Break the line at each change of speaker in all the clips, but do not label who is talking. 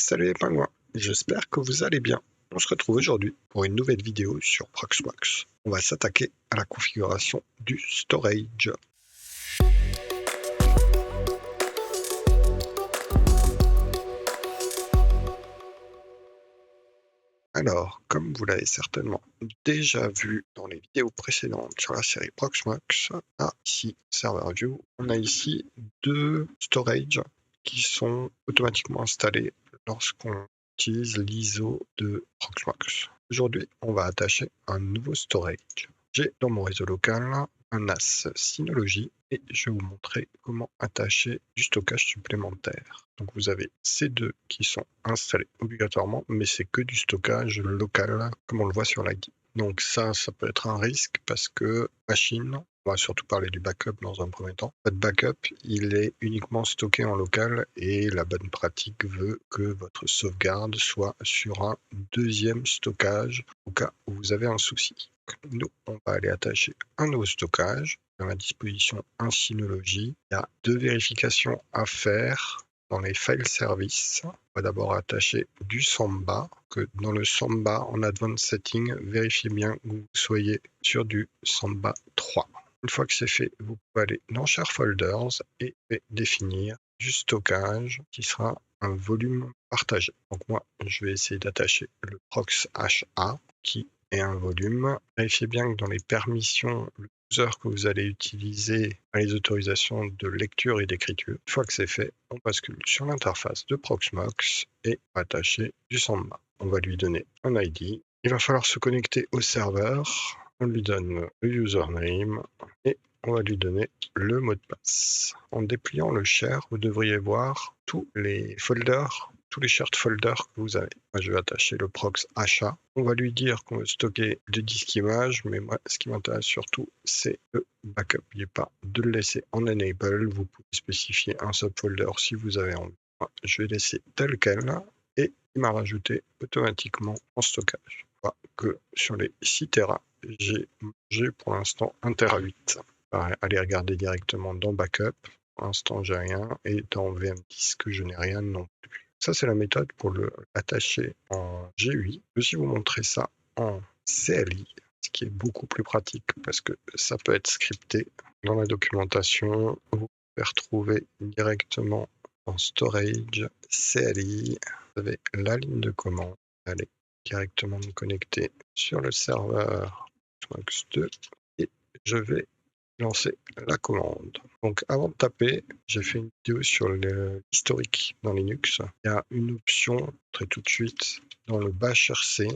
Salut les pingouins, j'espère que vous allez bien. On se retrouve aujourd'hui pour une nouvelle vidéo sur Proxmox. On va s'attaquer à la configuration du storage. Alors, comme vous l'avez certainement déjà vu dans les vidéos précédentes sur la série Proxmox, ici, Server View, on a ici deux storages qui sont automatiquement installés lorsqu'on utilise l'ISO de Proxmox. Aujourd'hui, on va attacher un nouveau storage. J'ai dans mon réseau local un NAS Synology et je vais vous montrer comment attacher du stockage supplémentaire. Donc vous avez ces deux qui sont installés obligatoirement, mais c'est que du stockage local, comme on le voit sur l'ID. Donc ça peut être un risque parce que machine, on va surtout parler du backup dans un premier temps. Votre backup, il est uniquement stocké en local et la bonne pratique veut que votre sauvegarde soit sur un deuxième stockage au cas où vous avez un souci. Nous, on va aller attacher un nouveau stockage. À ma disposition un Synology. Il y a deux vérifications à faire dans les file services. On va d'abord attacher du Samba. Que dans le Samba en Advanced Setting, vérifiez bien que vous soyez sur du Samba 3. Une fois que c'est fait, vous pouvez aller dans Share Folders et définir du stockage qui sera un volume partagé. Donc moi, je vais essayer d'attacher le prox HA qui est un volume. Vérifiez bien que dans les permissions, le user que vous allez utiliser à les autorisations de lecture et d'écriture. Une fois que c'est fait, on bascule sur l'interface de Proxmox et attacher du Samba. On va lui donner un ID. Il va falloir se connecter au serveur. On lui donne le username et on va lui donner le mot de passe. En dépliant le share, vous devriez voir tous les folders, tous les shared folders que vous avez. Moi, je vais attacher le prox achat. On va lui dire qu'on veut stocker de disques images, mais moi, ce qui m'intéresse surtout, c'est le backup. N'oubliez pas de le laisser en enable. Vous pouvez spécifier un subfolder si vous avez envie. Moi, je vais laisser tel quel et il m'a rajouté automatiquement en stockage. Je vois que sur les 6 Tera, j'ai pour l'instant 1 Tera 8. Aller regarder directement dans Backup. Pour l'instant, j'ai rien. Et dans VM10, je n'ai rien non plus. Ça, c'est la méthode pour l'attacher en GUI. Je vais aussi vous montrer ça en CLI, ce qui est beaucoup plus pratique parce que ça peut être scripté. Dans la documentation, vous pouvez retrouver directement en Storage, CLI, vous avez la ligne de commande. Allez directement me connecter sur le serveur Proxmox 2 et je vais lancer la commande. Donc avant de taper, j'ai fait une vidéo sur l'historique dans Linux. Il y a une option, très tout de suite, dans le bash RC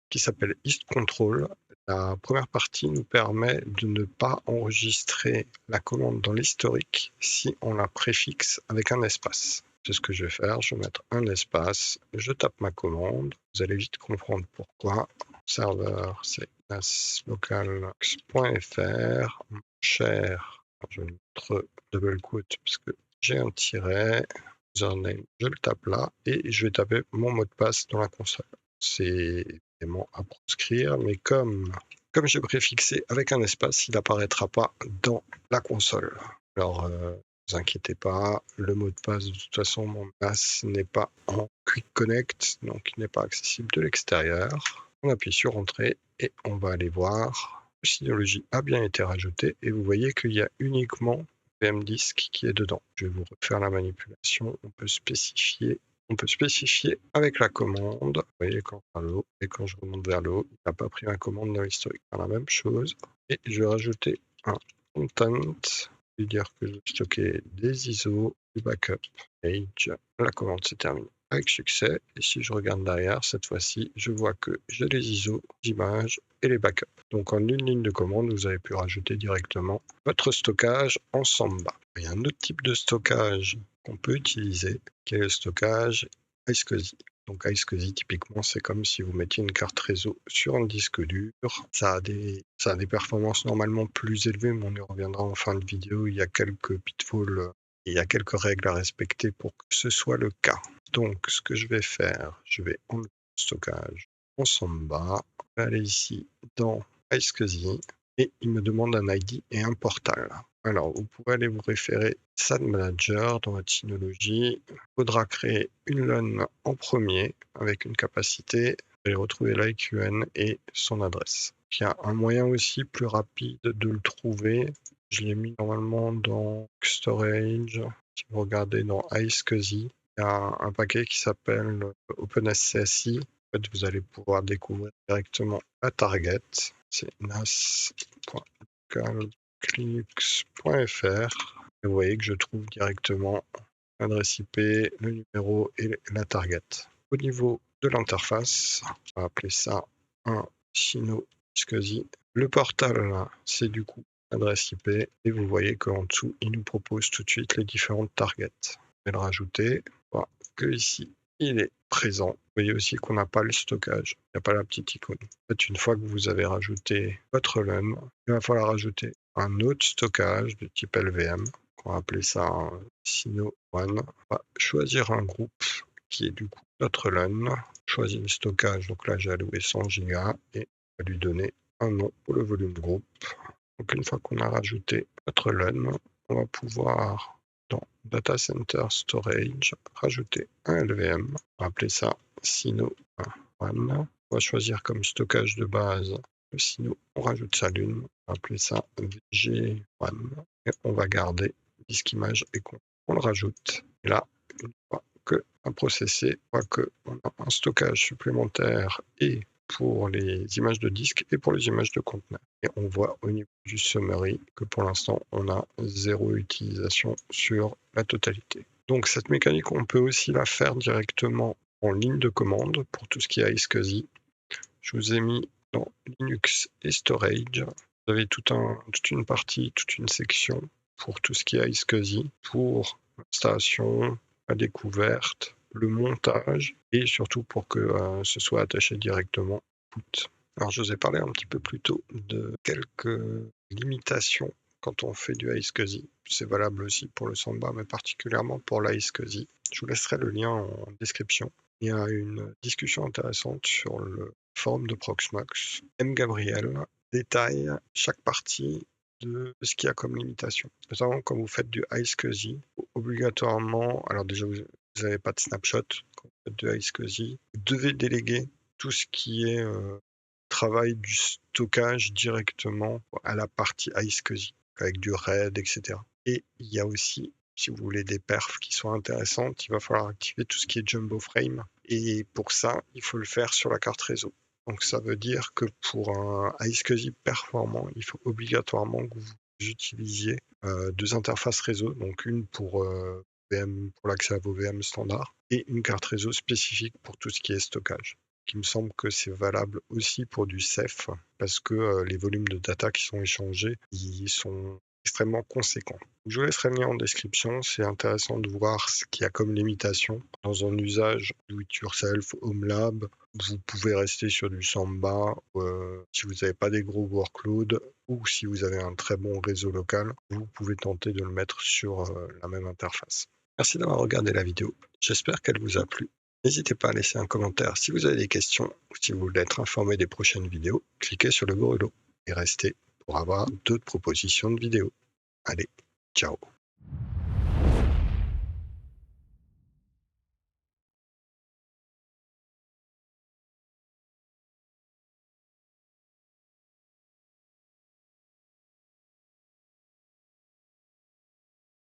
qui s'appelle Hist Control. La première partie nous permet de ne pas enregistrer la commande dans l'historique si on la préfixe avec un espace. C'est ce que je vais faire, je vais mettre un espace, je tape ma commande, vous allez vite comprendre pourquoi. Serveur, c'est naslocalx.fr, share, je vais mettre double quote parce que j'ai un tiret, username, je le tape là et je vais taper mon mot de passe dans la console. C'est évidemment à proscrire, mais comme j'ai préfixé avec un espace, il n'apparaîtra pas dans la console. Alors, ne vous inquiétez pas, le mot de passe, de toute façon, mon NAS n'est pas en Quick Connect, donc il n'est pas accessible de l'extérieur. On appuie sur Entrée et on va aller voir. Le Synology a bien été rajouté et vous voyez qu'il y a uniquement VM-Disk qui est dedans. Je vais vous refaire la manipulation. On peut spécifier avec la commande. Vous voyez, quand vers le haut et quand je remonte vers le haut, il n'a pas pris ma commande dans l'historique. La même chose. Et je vais rajouter un content. Je vais dire que je vais stocker des ISO, du backup, page. La commande s'est terminée avec succès. Et si je regarde derrière, cette fois-ci, je vois que j'ai les ISO, images et les backups. Donc en une ligne de commande, vous avez pu rajouter directement votre stockage en Samba. Il y a un autre type de stockage qu'on peut utiliser, qui est le stockage iSCSI. Donc iSCSI, typiquement, c'est comme si vous mettiez une carte réseau sur un disque dur. Ça a des performances normalement plus élevées, mais on y reviendra en fin de vidéo. Il y a quelques pitfalls, il y a quelques règles à respecter pour que ce soit le cas. Donc, ce que je vais faire, je vais enlever le stockage en Samba. Je vais aller ici dans iSCSI et il me demande un ID et un portal. Alors, vous pouvez aller vous référer SAN Manager dans votre Synology. Il faudra créer une LUN en premier avec une capacité. Vous allez retrouver l'IQN et son adresse. Il y a un moyen aussi plus rapide de le trouver. Je l'ai mis normalement dans Storage. Si vous regardez dans iSCSI, il y a un paquet qui s'appelle OpenSCSI. En fait, vous allez pouvoir découvrir directement la target. C'est nas.linux.fr. Vous voyez que je trouve directement l'adresse IP, le numéro et la target. Au niveau de l'interface, on va appeler ça un Synology. Le portal, c'est du coup l'adresse IP et vous voyez qu'en dessous, il nous propose tout de suite les différentes targets. Je vais le rajouter. On voit que ici, il est présent. Vous voyez aussi qu'on n'a pas le stockage. Il n'y a pas la petite icône. En fait, une fois que vous avez rajouté votre LUN, il va falloir rajouter un autre stockage de type LVM. On va appeler ça un Syno One. On va choisir un groupe qui est du coup notre LUN. Choisir le stockage. Donc là, j'ai alloué 100 Go et on va lui donner un nom pour le volume de groupe. Donc une fois qu'on a rajouté notre LUN, on va pouvoir dans Data Center Storage rajouter un LVM. On va appeler ça Syno One. On va choisir comme stockage de base le Syno. On rajoute sa lune. On va appeler ça VG1. Et on va garder disque image et compte. On le rajoute. Et là, une fois que a processé, on voit qu'on a un stockage supplémentaire et pour les images de disque et pour les images de conteneur. Et on voit au niveau du summary que pour l'instant, on a 0 utilisation sur la totalité. Donc cette mécanique, on peut aussi la faire directement en ligne de commande pour tout ce qui est iSCSI. Je vous ai mis dans Linux et Storage. Vous avez toute une partie, toute une section pour tout ce qui est iSCSI, pour l'installation, la découverte, le montage et surtout pour que ce soit attaché directement au boot. Alors je vous ai parlé un petit peu plus tôt de quelques limitations quand on fait du iSCSI. C'est valable aussi pour le Samba, mais particulièrement pour l'iSCSI. Je vous laisserai le lien en description. Il y a une discussion intéressante sur le forum de Proxmox. M. Gabriel détaille chaque partie de ce qu'il y a comme limitation. Notamment quand vous faites du iSCSI, obligatoirement, alors déjà vous n'avez pas de snapshot quand vous faites du iSCSI, vous devez déléguer tout ce qui est travail du stockage directement à la partie iSCSI, avec du RAID, etc. Et il y a aussi, si vous voulez des perfs qui soient intéressantes, il va falloir activer tout ce qui est Jumbo Frame. Et pour ça, il faut le faire sur la carte réseau. Donc ça veut dire que pour un iSCSI performant, il faut obligatoirement que vous utilisiez deux interfaces réseau, donc une pour VM, pour l'accès à vos VM standards, et une carte réseau spécifique pour tout ce qui est stockage. Il me semble que c'est valable aussi pour du Ceph, parce que les volumes de data qui sont échangés, ils sont extrêmement conséquents. Je vous laisserai le lien en description, c'est intéressant de voir ce qu'il y a comme limitation. Dans un usage do it yourself, home lab, vous pouvez rester sur du Samba, si vous n'avez pas des gros workloads, ou si vous avez un très bon réseau local, vous pouvez tenter de le mettre sur la même interface. Merci d'avoir regardé la vidéo, j'espère qu'elle vous a plu. N'hésitez pas à laisser un commentaire si vous avez des questions ou si vous voulez être informé des prochaines vidéos. Cliquez sur le gorillo et restez pour avoir d'autres propositions de vidéos. Allez, ciao!